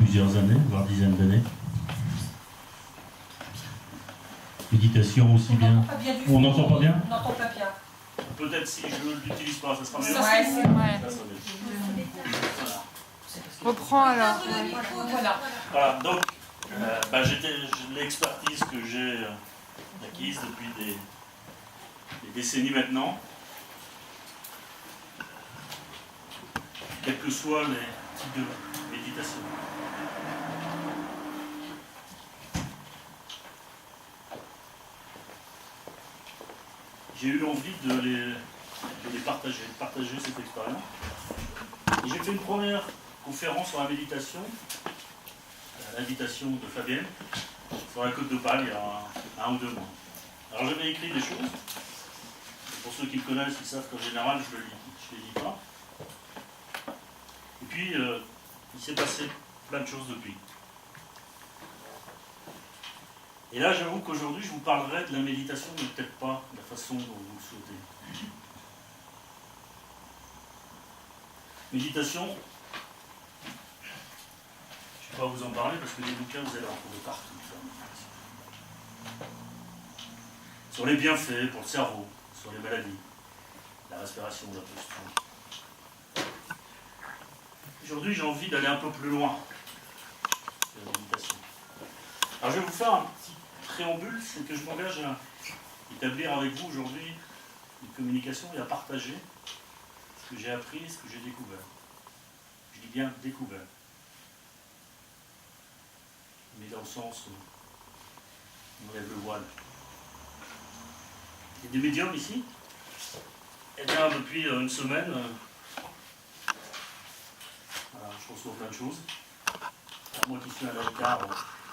plusieurs années, voire dizaines d'années. Méditation aussi bien. On n'entend pas bien. On n'entend pas bien. Peut-être si je ne l'utilise pas, ça sera mieux. Ouais, c'est vrai. Voilà. Reprends alors. Voilà. Donc, l'expertise que j'ai acquise depuis des décennies maintenant, quels que soient les types de méditation. J'ai eu envie de les partager cette expérience. Et j'ai fait une première conférence sur la méditation, à l'invitation de Fabienne, sur la Côte d'Opale, il y a 1 ou 2 mois. Alors j'avais écrit des choses. Pour ceux qui me connaissent, ils savent qu'en général, je ne les lis pas. Et puis, il s'est passé plein de choses depuis. Et là, j'avoue qu'aujourd'hui, je vous parlerai de la méditation, mais peut-être pas de la façon dont vous le souhaitez. Méditation, je ne vais pas vous en parler parce que les bouquins, vous allez en trouver partout. Sur les bienfaits pour le cerveau, sur les maladies, la respiration, la posture. Aujourd'hui, j'ai envie d'aller un peu plus loin sur la méditation. Alors, je vais vous faire un petit préambule, c'est que je m'engage à établir avec vous aujourd'hui une communication et à partager ce que j'ai appris, ce que j'ai découvert. Je dis bien découvert. Mais dans le sens où on enlève le voile. Il y a des médiums ici. Eh bien, depuis une semaine, voilà, je reçois plein de choses. Moi qui suis un avocat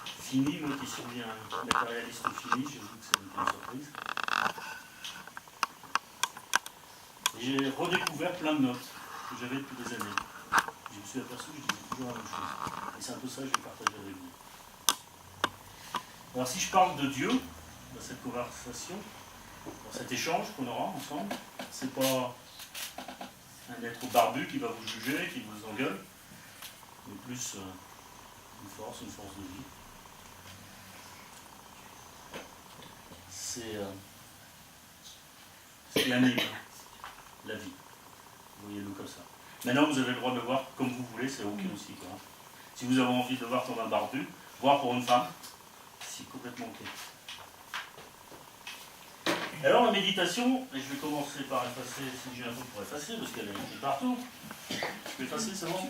fini, moi qui suis un matérialiste fini, j'ai vu que ça m'était une surprise. J'ai redécouvert plein de notes que j'avais depuis des années. Je me suis aperçu que je disais toujours la même chose. Et c'est un peu ça que je vais partager avec vous. Alors si je parle de Dieu, dans cette conversation, dans cet échange qu'on aura ensemble, c'est pas un être barbu qui va vous juger, qui vous engueule, mais plus une force de vie. C'est qui anime la vie. Voyez-le comme ça. Maintenant, vous avez le droit de le voir comme vous voulez, c'est ok aussi, quoi. Si vous avez envie de le voir comme un barbu, voire pour une femme, c'est complètement ok. Alors la méditation, et je vais commencer par effacer, si j'ai un truc pour effacer, parce qu'elle est écrite partout. Je peux effacer, c'est bon?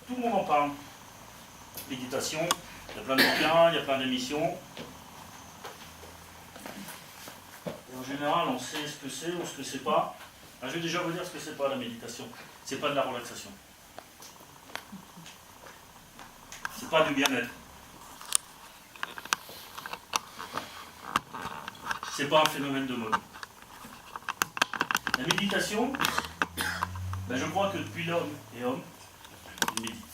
Tout le monde en parle. Méditation, il y a plein de bouquins, il y a plein d'émissions. Et en général, on sait ce que c'est ou ce que c'est pas. Alors, je vais déjà vous dire ce que c'est pas la méditation. C'est pas de la relaxation. C'est pas du bien-être. C'est pas un phénomène de mode. La méditation, je crois que depuis l'homme est homme, il médite.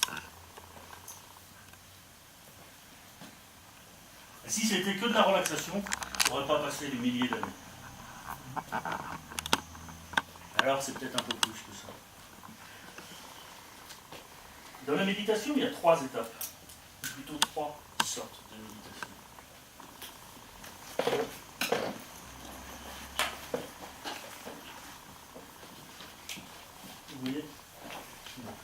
Et si c'était que de la relaxation, on n'aurait pas passé des milliers d'années. Alors c'est peut-être un peu plus que ça. Dans la méditation, il y a 3 étapes, ou plutôt 3 sortes de méditation. Vous voyez? Non.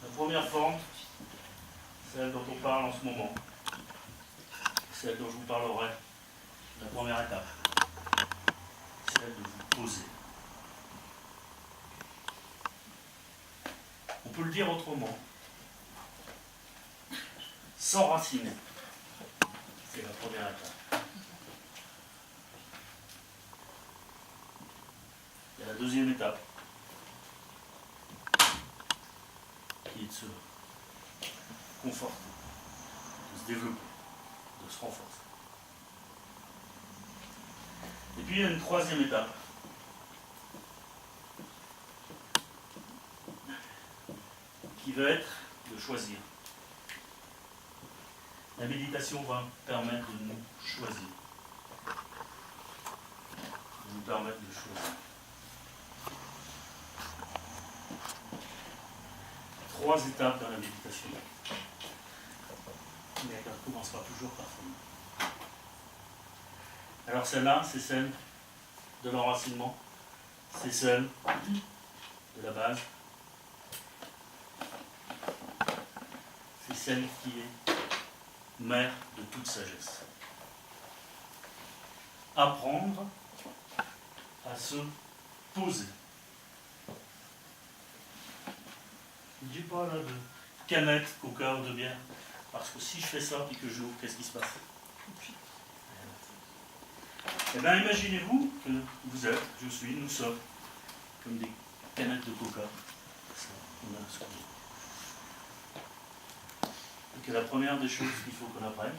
La première forme, celle dont on parle en ce moment, celle dont je vous parlerai, la première étape, celle de vous poser. On peut le dire autrement. S'enraciner. C'est la première étape. Il y a la deuxième étape, qui est de se conforter, de se développer, de se renforcer. Et puis il y a une troisième étape, qui va être de choisir. La méditation va permettre de nous choisir. De nous permettre de choisir. 3 étapes dans la méditation. Mais elle commencera toujours par celle-là. Alors celle-là, c'est celle de l'enracinement. C'est celle de la base. C'est celle qui est mère de toute sagesse. Apprendre à se poser. Je ne dis pas là de canette, coca ou de bière, parce que si je fais ça et que je l'ouvre, qu'est-ce qui se passe? Eh bien, imaginez-vous que vous êtes, je suis, nous sommes comme des canettes de coca. Ça, on a ce qu'on veut. Et que la première des choses qu'il faut qu'on apprenne,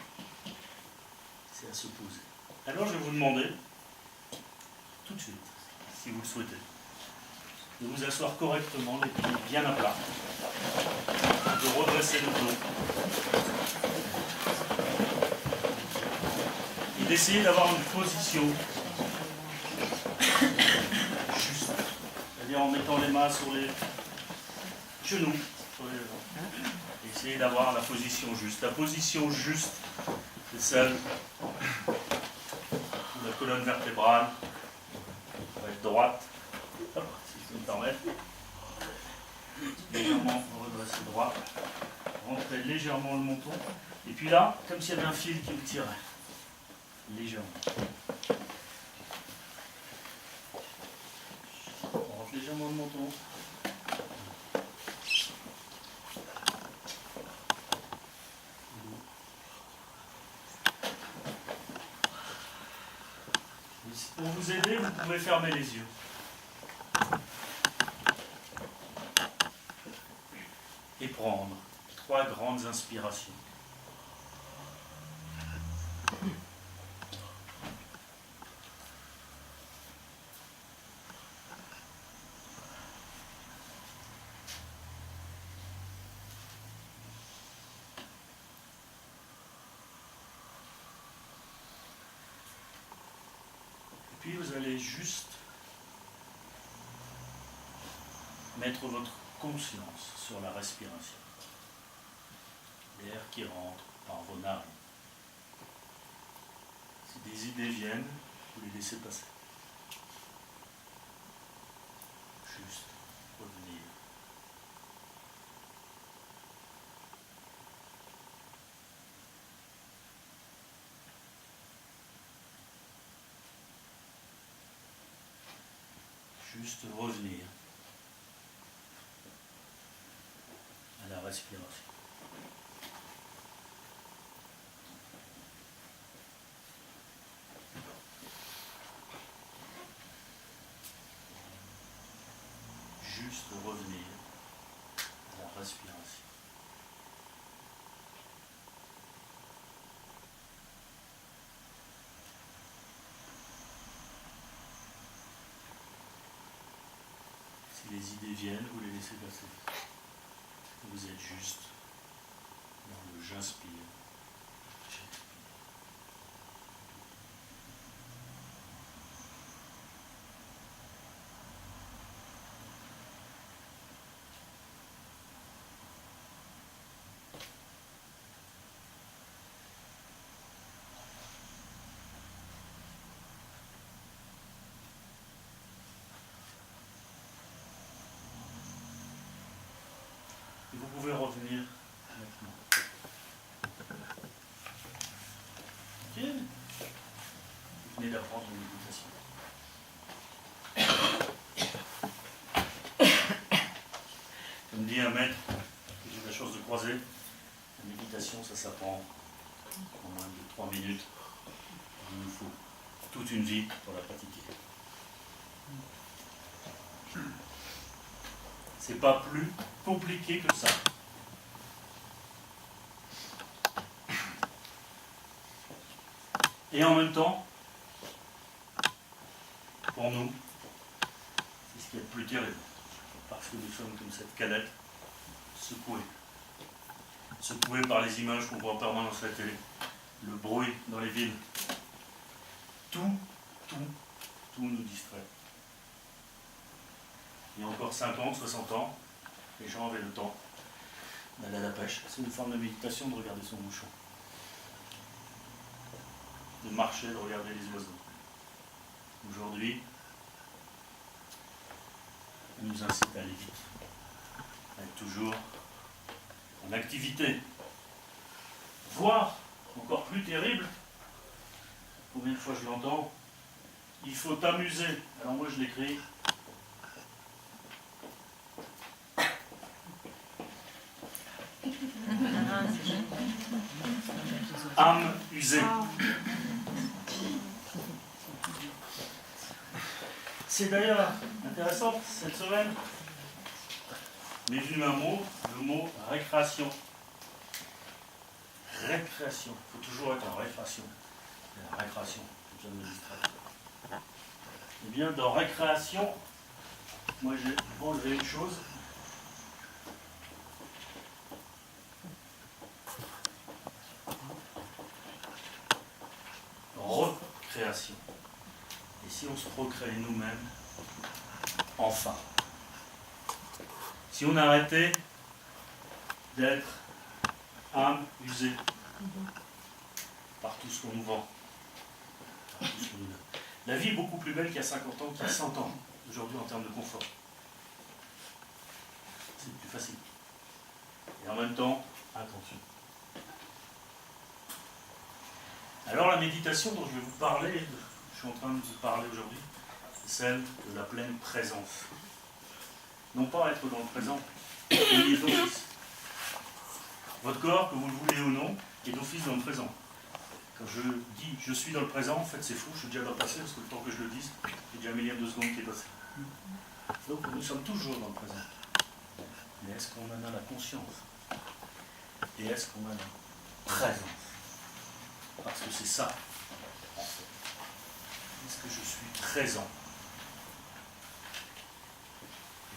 c'est à se poser. Alors je vais vous demander, tout de suite, si vous le souhaitez, de vous asseoir correctement, les pieds bien à plat, de redresser le dos, et d'essayer d'avoir une position juste, c'est-à-dire en mettant les mains sur les genoux, sur les jambes. Essayez d'avoir la position juste. La position juste, c'est celle où la colonne vertébrale va être droite, hop, si je peux me permettre, légèrement redresser droit, rentrer légèrement le menton, et puis là, comme s'il y avait un fil qui vous tirait, légèrement. On rentre légèrement le menton. Pour vous aider, vous pouvez fermer les yeux. Et prendre 3 grandes inspirations. Puis vous allez juste mettre votre conscience sur la respiration. L'air qui rentre par vos narines. Si des idées viennent, vous les laissez passer. Juste revenir. Juste revenir à la respiration. Juste revenir à la respiration. Si les idées viennent, vous les laissez passer. Vous êtes juste dans le j'inspire, j'expire. Et vous pouvez revenir maintenant. Ok? Vous venez d'apprendre une méditation. Comme dit un maître que j'ai la chance de croiser, la méditation, ça s'apprend en moins de 3 minutes. Il nous faut toute une vie pour la pratiquer. C'est pas plus compliqué que ça. Et en même temps, pour nous, c'est ce qui est le plus terrible. Parce que nous sommes comme cette canette secouée. secoués par les images qu'on voit en permanence à la télé, le bruit dans les villes. Tout nous distrait. Il y a encore 50, 60 ans, les gens avaient le temps d'aller à la pêche. C'est une forme de méditation de regarder son bouchon. De marcher, de regarder les oiseaux. Aujourd'hui, on nous incite à aller vite, à être toujours en activité. Voire, encore plus terrible, combien de fois je l'entends, il faut t'amuser. Alors moi je l'écris. Âme usée. C'est d'ailleurs intéressant, cette semaine m'est venu un mot, le mot récréation. Récréation, il faut toujours être en récréation. La récréation, je me distrais. Eh bien, dans récréation, moi j'ai enlevé une chose. Recréation. Et si on se recrée nous-mêmes, enfin. Si on arrêtait d'être âme usée par tout ce qu'on nous vend, par tout ce qu'on nous donne. La vie est beaucoup plus belle qu'il y a 50 ans, qu'il y a 100 ans, aujourd'hui en termes de confort. C'est plus facile. Et en même temps, attention. Alors la méditation dont je vais vous parler, je suis en train de vous parler aujourd'hui, c'est celle de la pleine présence. Non pas être dans le présent, mais d'office. Votre corps, que vous le voulez ou non, est d'office dans le présent. Quand je dis je suis dans le présent, en fait c'est fou, je suis déjà dans le passé, parce que le temps que je le dise, il y a déjà un millième de secondes qui est passé. Donc nous sommes toujours dans le présent. Mais est-ce qu'on en a la conscience? Et est-ce qu'on en a la présence? Parce que c'est ça, en fait. Est-ce que je suis présent?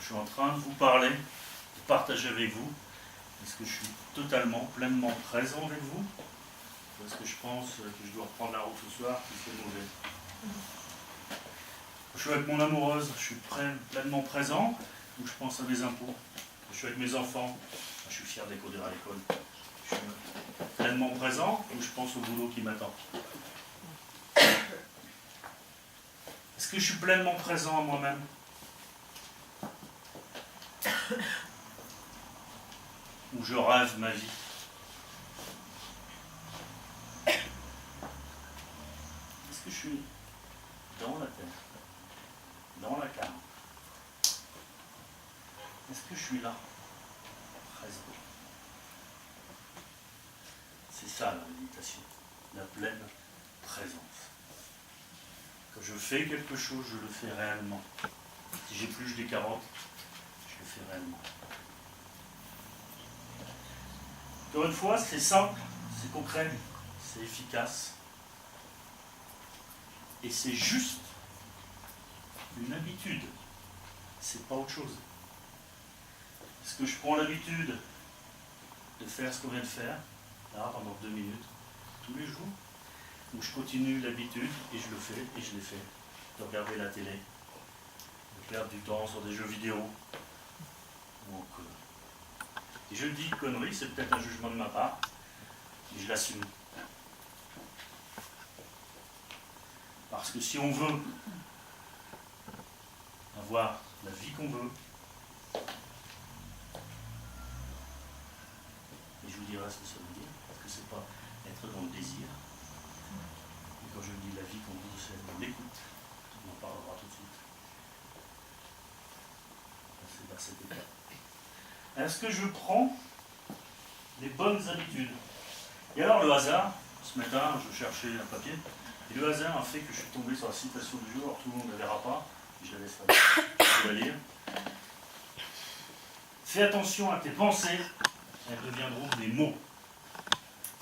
Je suis en train de vous parler, de partager avec vous. Est-ce que je suis totalement, pleinement présent avec vous? Ou est-ce que je pense que je dois reprendre la route ce soir, que c'est mauvais? Je suis avec mon amoureuse, je suis pleinement présent, ou je pense à mes impôts? Je suis avec mes enfants, je suis fier des codeurs à l'école. Je suis pleinement présent, ou je pense au boulot qui m'attend? Est-ce que je suis pleinement présent à moi-même? Ou je rêve ma vie? Est-ce que je suis dans la terre, dans la carte? Est-ce que je suis là, présent? C'est ça la méditation, la pleine présence. Quand je fais quelque chose, je le fais réellement. Si j'épluche des carottes, je le fais réellement. Encore une fois, c'est simple, c'est concret, c'est efficace. Et c'est juste une habitude. C'est pas autre chose. Est-ce que je prends l'habitude de faire ce qu'on vient de faire, là, pendant 2 minutes, tous les jours? Ou je continue l'habitude, et je le fais, et je l'ai fait, de regarder la télé, de perdre du temps sur des jeux vidéo, ou encore. Et je dis connerie, c'est peut-être un jugement de ma part, mais je l'assume. Parce que si on veut avoir la vie qu'on veut, et je vous dirai ce que ça veut dire, parce que c'est pas être dans le désir. Et quand je dis la vie qu'on veut, c'est être dans l'écoute. On en parlera tout de suite. C'est vers cette étape. Est-ce que je prends les bonnes habitudes? Et alors le hasard, ce matin je cherchais un papier, et le hasard a fait que je suis tombé sur la citation du jour. Alors tout le monde ne la verra pas, je la laisserai, je vais la lire. Fais attention à tes pensées, elles deviendront des mots.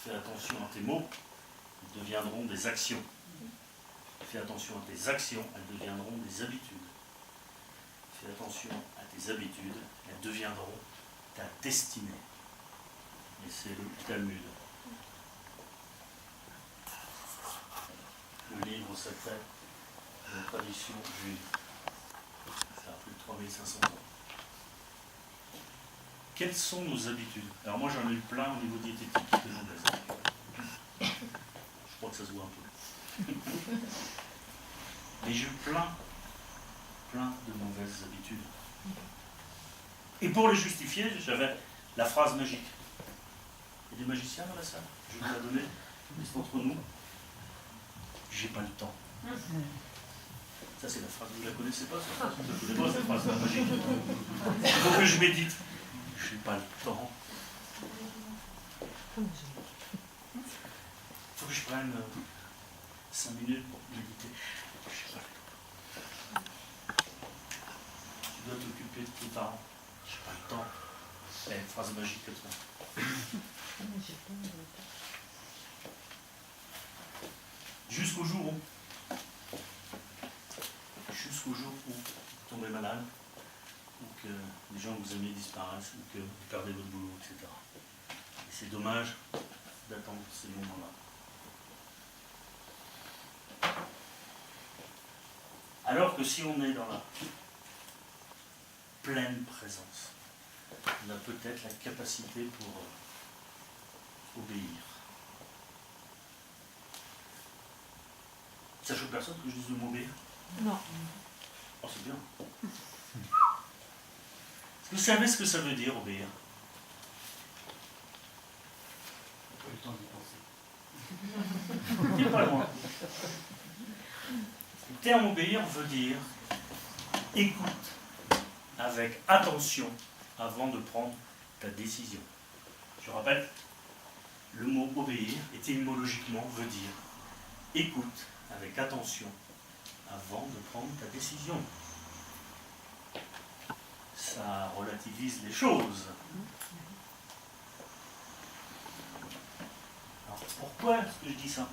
Fais attention à tes mots, elles deviendront des actions. Fais attention à tes actions, elles deviendront des habitudes. Fais attention à tes habitudes, elles deviendront ta destinée. et c'est le Talmud. Le livre sacré de la tradition juive. Ça a plus de 3500 ans. Quelles sont nos habitudes? Alors moi j'en ai eu plein au niveau diététique qui étaient mauvaises. Je crois que ça se voit un peu. Mais j'ai eu plein de mauvaises habitudes. Et pour les justifier, j'avais la phrase magique. Il y a des magiciens dans la salle? Je vais vous la donner. C'est entre nous. J'ai pas le temps. Ça c'est la phrase, vous la connaissez pas cette phrase? Vous ne connaissez pas cette phrase, c'est magique. Il faut que je médite. J'ai pas le temps. Il faut que je prenne 5 minutes pour méditer. J'ai pas le temps. Tu dois t'occuper de tes parents. J'ai pas le temps. C'est une phrase magique comme ça. Jusqu'au jour où vous tombez malade, ou que les gens que vous aimez disparaissent, ou que vous perdez votre boulot, etc. Et c'est dommage d'attendre ces moments-là. Alors que si on est dans la pleine présence, on a peut-être la capacité pour obéir. Ça choque personne que je dise le mot obéir? Non. Oh, c'est bien. Est-ce que vous savez ce que ça veut dire, obéir? On n'a pas eu le temps d'y penser. T'es pas loin. Le terme obéir veut dire écoute avec attention avant de prendre ta décision. Je rappelle, le mot obéir, étymologiquement, veut dire écoute avec attention avant de prendre ta décision. Ça relativise les choses. Alors pourquoi est-ce que je dis ça?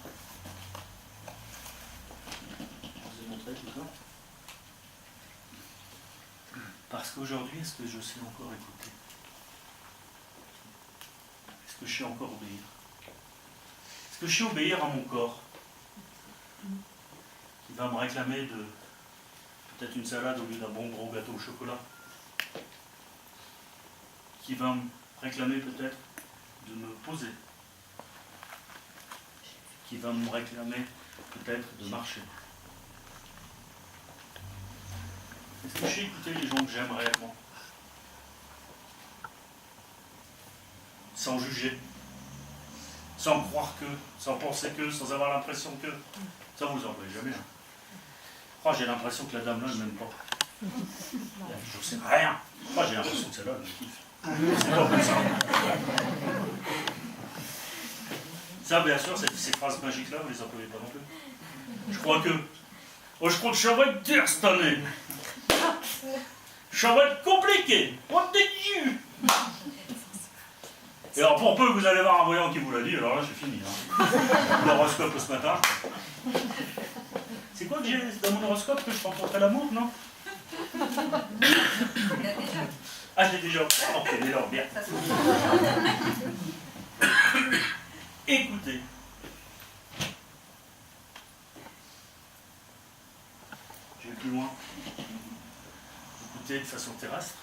Je vous ai montré tout ça. Parce qu'aujourd'hui, est-ce que je sais encore écouter? Est-ce que je sais encore obéir? Est-ce que je sais obéir à mon corps? Qui va me réclamer de peut-être une salade au lieu d'un bon gros gâteau au chocolat, qui va me réclamer peut-être de me poser, qui va me réclamer peut-être de marcher. Est-ce que je sais écouter les gens que j'aime réellement? Sans juger, sans croire que, sans penser que, sans avoir l'impression que. Ça, vous en voyez jamais. Oh, j'ai l'impression que la dame-là ne m'aime pas. Je sais rien. Oh, j'ai l'impression que celle-là, elle me kiffe. C'est pas comme ça. Ça, bien sûr, ces phrases magiques-là, vous les employez pas non plus. Je crois que... Oh, je crois que ça va être dur cette année. Ça va être compliqué. Oh, t'es Dieu. Et alors, pour peu que vous allez voir un voyant qui vous l'a dit, alors là, c'est fini. Hein. L'horoscope ce matin. C'est quoi que j'ai dans mon horoscope que je rencontrais l'amour, non? Ah, je l'ai déjà. Ok, alors, bien. Écoutez. Je vais plus loin. Écoutez de façon terrestre.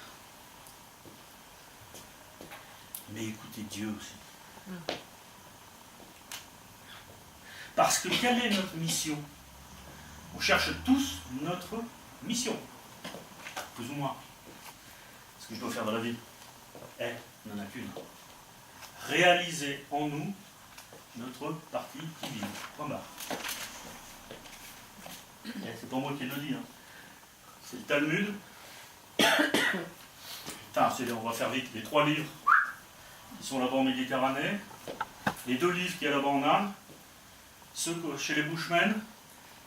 Mais écoutez Dieu aussi. Parce que quelle est notre mission? On cherche tous notre mission. Plus ou moins. Ce que je dois faire dans la vie. On n'en a qu'une. Réaliser en nous notre partie divine. Point barre. C'est pas moi qui le dis. Hein. C'est le Talmud. Enfin, on va faire vite. Les 3 livres qui sont là-bas en Méditerranée. Les 2 livres qu'il y a là-bas en Inde. Ceux chez les Bushmen.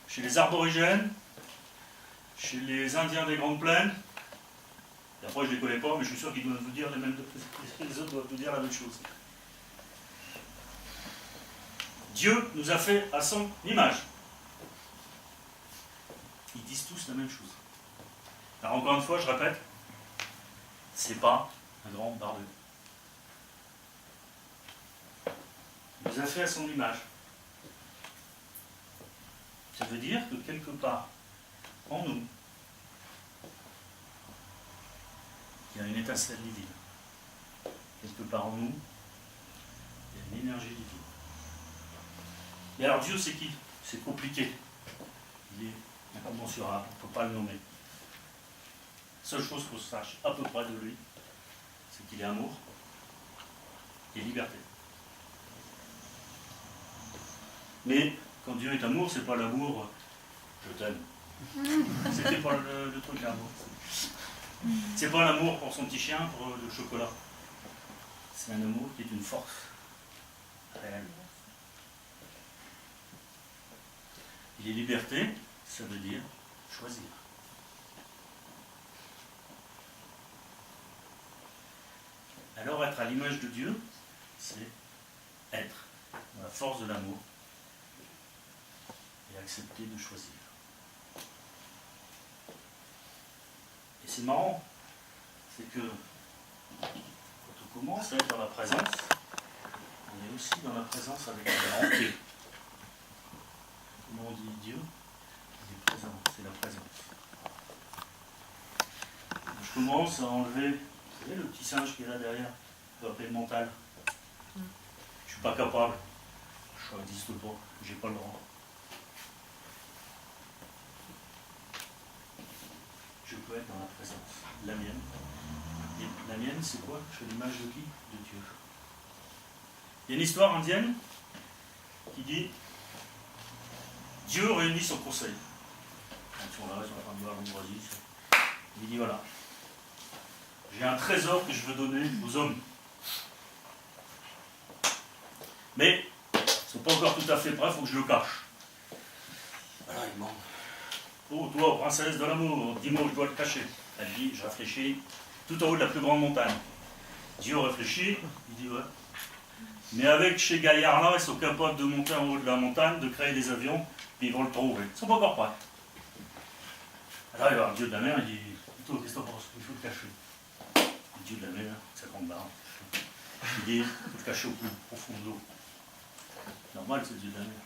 Chez les aborigènes, chez les Indiens des Grandes Plaines. Et après, je ne les connais pas, mais je suis sûr qu'ils doivent vous dire les autres doivent vous dire la même chose. Dieu nous a fait à son image. Ils disent tous la même chose. Alors encore une fois, je répète, c'est pas un grand barbu. nous a fait à son image. Ça veut dire que quelque part en nous, il y a une étincelle divine. Quelque part en nous, il y a une énergie divine. Et alors Dieu, c'est qui? C'est compliqué. Il est incommensurable, on ne peut pas le nommer. La seule chose qu'on sache à peu près de lui, c'est qu'il est amour et liberté. Mais quand Dieu est amour, c'est pas l'amour je t'aime. C'était pas le truc l'amour. C'est pas l'amour pour son petit chien, pour le chocolat. C'est un amour qui est une force réelle. Il est liberté, ça veut dire choisir. Alors être à l'image de Dieu, c'est être dans la force de l'amour et accepter de choisir. Et c'est marrant, c'est que quand on commence à être dans la présence, on est aussi dans la présence avec un grand P. Comment on dit Dieu? Il est présent, c'est la présence. Je commence à enlever, vous savez, le petit singe qui est là derrière, on peut appeler le mental. Je ne suis pas capable, je n'existe pas, j'ai pas le droit. Je peux être dans la présence, la mienne. Et la mienne, c'est quoi? Je suis l'image de qui? De Dieu. Il y a une histoire indienne qui dit Dieu réunit son conseil. Ils sont là, ils sont en train de boire l'ambroisie. Il dit voilà, j'ai un trésor que je veux donner aux hommes. Mais ils ne sont pas encore tout à fait prêts, il faut que je le cache. Voilà, il demande. Oh, toi, princesse de l'amour, dis-moi où je dois le cacher. Elle dit, je réfléchis, tout en haut de la plus grande montagne. Dieu réfléchit, il dit ouais. Mais avec ces gaillards-là, ils sont capables de monter en haut de la montagne, de créer des avions, puis ils vont le trouver. Ils ne sont pas encore prêts. Alors il va voir le Dieu de la mer, il dit, toi, qu'est-ce que tu en penses? Il faut le cacher. Le Dieu de la mer, 50 barres. Il dit, il faut le cacher au plus profond de l'eau. Normal, c'est le Dieu de la mer.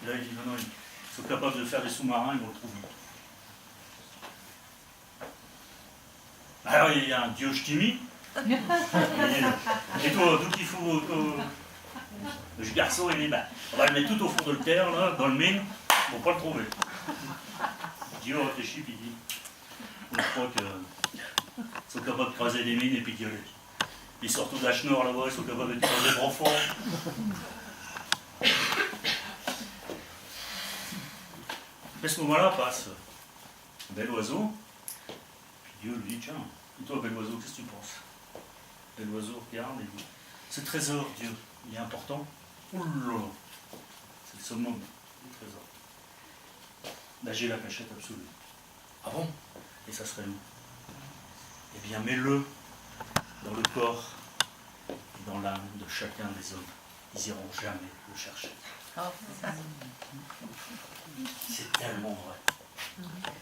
Et là, il dit, non, ils sont capables de faire des sous-marins, ils vont le trouver. Alors, il y a un Dieu ch'timi. Et toi, d'où qu'il faut le garçon, il dit, bah, on va le mettre tout au fond de la terre, là, dans le mine, pour ne pas le trouver. Dieu réfléchit, puis il dit, je crois qu'ils sont capables de creuser des mines et puis d'y aller. Ils sortent tout de la schnorr là-bas, ils sont capables de creuser profond. À ce moment-là passe un bel oiseau, puis Dieu lui dit, tiens, et toi, bel oiseau, qu'est-ce que tu penses? Bel oiseau, regarde, et dit, ce trésor, Dieu, il est important? Oula, c'est le summum du trésor. Ben, j'ai la cachette absolue. Ah bon? Et ça serait où? Eh bien, mets-le dans le corps et dans l'âme de chacun des hommes. Ils n'iront jamais le chercher. C'est tellement vrai.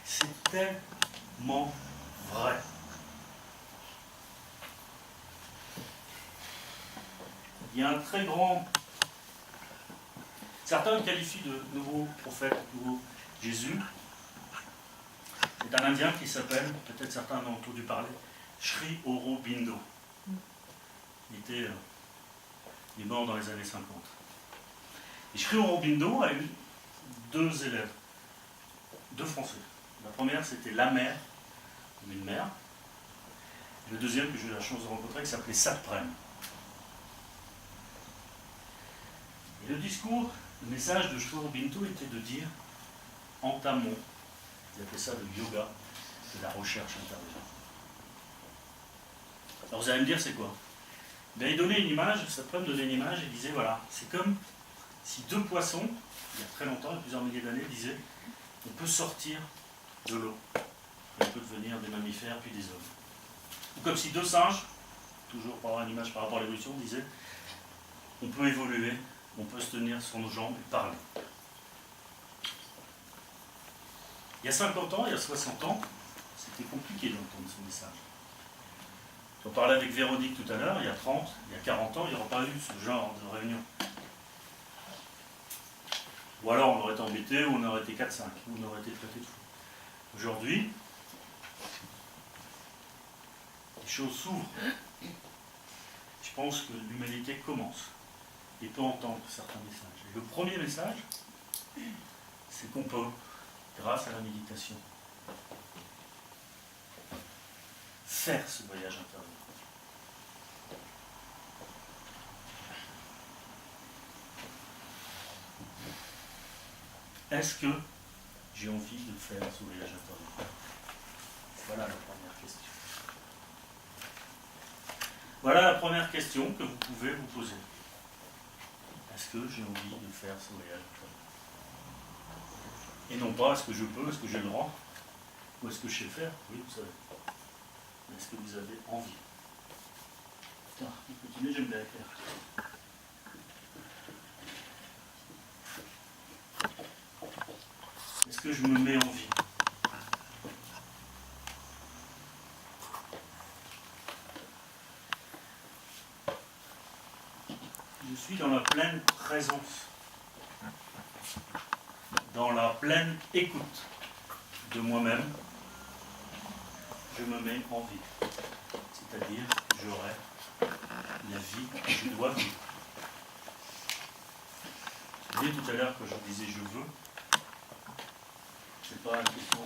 C'est tellement vrai. Il y a un très grand... Certains le qualifient de nouveau prophète, nouveau Jésus. C'est un Indien qui s'appelle, peut-être certains en ont entendu parler, Sri Aurobindo. Il est mort dans les années 50. Et Sri Aurobindo a eu 2 élèves, 2 Français. La première, c'était la mère, comme une mère. Et le deuxième, que j'ai eu la chance de rencontrer, qui s'appelait Satprem. Et le discours, le message de Sri Aurobindo était de dire entamons, ils appelaient ça le yoga de la recherche intérieure. Alors vous allez me dire, c'est quoi? Ben, il donnait une image, Satprem donnait une image et disait voilà, c'est comme si 2 poissons, il y a très longtemps, il y a plusieurs milliers d'années, disaient on peut sortir de l'eau, on peut devenir des mammifères puis des hommes. Ou comme si 2 singes, toujours pour avoir une image par rapport à l'évolution, disaient on peut évoluer, on peut se tenir sur nos jambes et parler. Il y a 50 ans, il y a 60 ans, c'était compliqué d'entendre ce message. J'en parlais avec Véronique tout à l'heure, il y a 30, il y a 40 ans, il n'y aurait pas eu ce genre de réunion. Ou alors on aurait été embêté, ou on aurait été 4-5, ou on aurait été traité de fou. Aujourd'hui, les choses s'ouvrent. Je pense que l'humanité commence et peut entendre certains messages. Et le premier message, c'est qu'on peut, grâce à la méditation, faire ce voyage intérieur. Est-ce que j'ai envie de faire ce voyage intérieur? Voilà la première question. Voilà la première question que vous pouvez vous poser. Est-ce que j'ai envie de faire ce voyage intérieur? Et non pas est-ce que je peux, est-ce que j'ai le droit, ou est-ce que je sais le faire? Oui, vous savez. Mais est-ce que vous avez envie? Putain, vous continuez, j'aime bien faire. Est-ce que je me mets en vie? Je suis dans la pleine présence, dans la pleine écoute de moi-même. Je me mets en vie. C'est-à-dire que j'aurai la vie que je dois vivre. Vous voyez tout à l'heure que je disais je veux, c'est pas une question